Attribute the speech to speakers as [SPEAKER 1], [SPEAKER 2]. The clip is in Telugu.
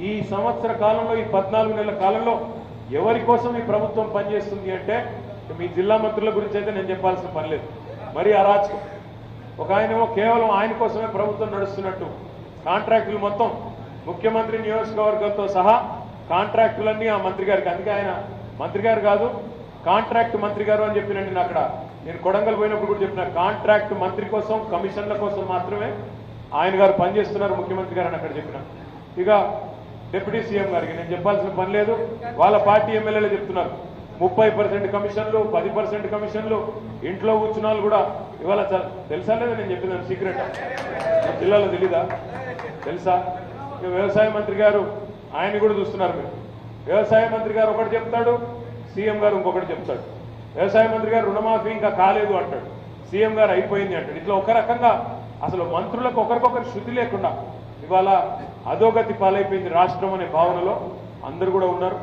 [SPEAKER 1] ఈ సంవత్సర కాలంలో ఈ 14 నెలల కాలంలో ఎవరి కోసం ఈ ప్రభుత్వం పనిచేస్తుంది అంటే మీ జిల్లా మంత్రుల గురించి అయితే నేను చెప్పాల్సిన పని లేదు. మరి అరాచకం. ఒక ఆయనేమో కేవలం ఆయన కోసమే ప్రభుత్వం నడుస్తున్నట్టు కాంట్రాక్టులు మొత్తం ముఖ్యమంత్రి నియోజకవర్గంతో సహా కాంట్రాక్టులన్నీ ఆ మంత్రి గారికి, అందుకే ఆయన మంత్రి గారు కాదు కాంట్రాక్ట్ మంత్రి గారు అని చెప్పినండి. అక్కడ నేను కొడంగల్ పోయినప్పుడు కూడా చెప్పిన కాంట్రాక్ట్ మంత్రి కోసం కమిషన్ల కోసం మాత్రమే ఆయన గారు పనిచేస్తున్నారు ముఖ్యమంత్రి గారు అని అక్కడ చెప్పిన. ఇక డిప్యూటీ సీఎం గారికి నేను చెప్పాల్సిన పని లేదు, వాళ్ళ పార్టీ ఎమ్మెల్యేలు చెప్తున్నారు 30% కమిషన్లు 10% కమిషన్లు. ఇంట్లో కూర్చున్నాళ్ళు కూడా ఇవాళ తెలుసా లేదా నేను చెప్పిన సీక్రెట్ జిల్లాలో తెలీదా తెలుసా? ఇక వ్యవసాయ మంత్రి గారు ఆయన కూడా చూస్తున్నారు మీరు. వ్యవసాయ మంత్రి గారు ఒకటి చెప్తాడు, సీఎం గారు ఇంకొకటి చెప్తాడు. వ్యవసాయ మంత్రి గారు రుణమాఫీ ఇంకా కాలేదు అంటాడు, సీఎం గారు అయిపోయింది అంటాడు. ఇట్లా ఒక రకంగా అసలు మంత్రులకు ఒకరికొకరు శృతి లేకుండా ఇవాళ అధోగతి పాలైపోయింది రాష్ట్రం అనే భావనలో అందరూ కూడా ఉన్నారు.